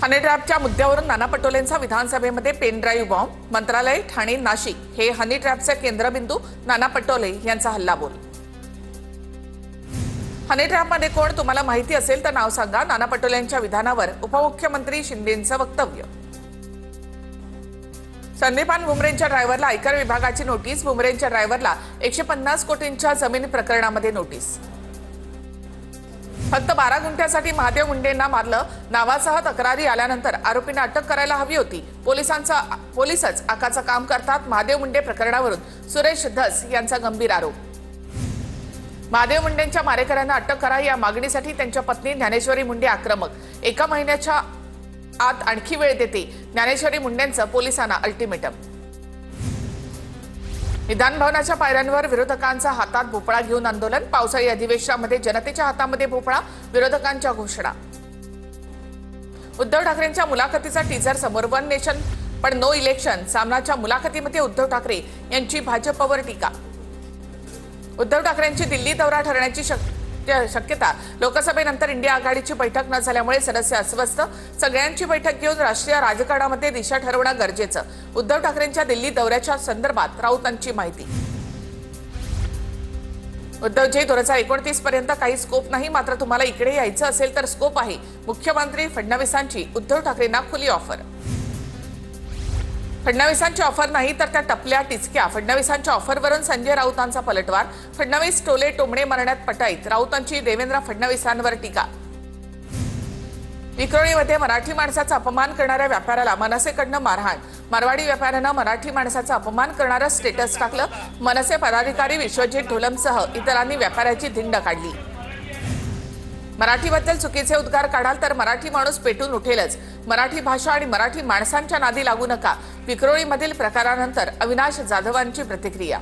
हनी ट्रॅपच्या मुद्द्यावरून नाना पटोलेंचा विधानसभेमध्ये pen drive bomb, मंत्रालय, ठाणे, नाशिक हे हनी ट्रॅपचे केंद्रबिंदू, नाना पटोले यांचा हल्लाबोल। हनी ट्रॅपमध्ये कोण तुम्हाला माहिती असेल तर नाव सांगा, नाना पटोलेंच्या विधानावर उपमुख्यमंत्री शिंदेंचं वक्तव्य। संदीपान भुमरेंच्या ड्रायव्हरला आयकर विभागाची नोटीस, भुमरेंच्या ड्रायव्हरला 150 कोटींच्या जमीन प्रकरणामध्ये नोटीस। फक्त 12 गुंठ्यासाठी महादेव मुंडेंना मारलं, नावासह तक्रारी आल्यानंतर आरोपींना अटक करायला हवी होती। पोलिसच आकाचं काम करतात, महादेव मुंडे प्रकरणावरून सुरेश धस यांचा गंभीर आरोप। महादेव मुंडेंच्या मारेकऱ्यांना अटक करा या मागणीसाठी त्यांच्या पत्नी ज्ञानेश्वरी मुंडे आक्रमक। 1 महिन्याच्या आत आणखी वेळ देते ज्ञानेश्वरी मुंडेंचं पोलिसांना अल्टिमेटम। विधान भवनाच्या पायऱ्यांवर विरोधकांचा हातात भोपळा घेऊन आंदोलन, पावसाळी अधिवेशनामध्ये जनतेच्या हातामध्ये भोपळा, विरोधकांच्या घोषणा। उद्धव ठाकरेंच्या मुलाखतीचा टीजर समोर, वन नेशन पण नो इलेक्शन, सामनाच्या मुलाखतीमध्ये उद्धव ठाकरे यांची भाजपवर टीका। उद्धव ठाकरेंची दिल्ली दौरा ठरण्याची शक्यता, लोकसभेनंतर इंडिया आघाडीची बैठक न झाल्यामुळे सदस्य अस्वस्थ, सगळ्यांची बैठक घेऊन राष्ट्रीय राजकारणामध्ये दिशा ठरवणं गरजेचं, उद्धव ठाकरेंच्या दिल्ली दौऱ्याच्या संदर्भात राऊतांची माहिती। उद्धवजी 2029 पर्यंत काही स्कोप नाही, मात्र तुम्हाला इकडे यायचं असेल तर स्कोप आहे, मुख्यमंत्री फडणवीसांची उद्धव ठाकरेंना खुली ऑफर। फडणवीसांची ऑफर नाही तर त्या टपल्या टिचक्या, फडणवीसांच्या ऑफरवरून संजय राऊतांचा पलटवार, फडणवीस टोले टोमणे मारण्यात पटाईत, राऊतांची देवेंद्र फडणवीसांवर टीका। विक्रोळीमध्ये मराठी माणसाचा अपमान करणाऱ्या व्यापाऱ्याला मनसेकडनं मारहाण, मारवाडी व्यापाऱ्यानं मराठी माणसाचा अपमान करणारं स्टेटस टाकलं, मनसे पदाधिकारी विश्वजित ढोलमसह इतरांनी व्यापाऱ्याची धिंड काढली। मराठीबद्दल चुकीचे उद्गार काढाल तर मराठी माणूस पेटून उठेलच, मराठी भाषा आणि मराठी माणसांच्या नादी लागू नका, विक्रोळीमधील प्रकारानंतर अविनाश जाधवांची प्रतिक्रिया।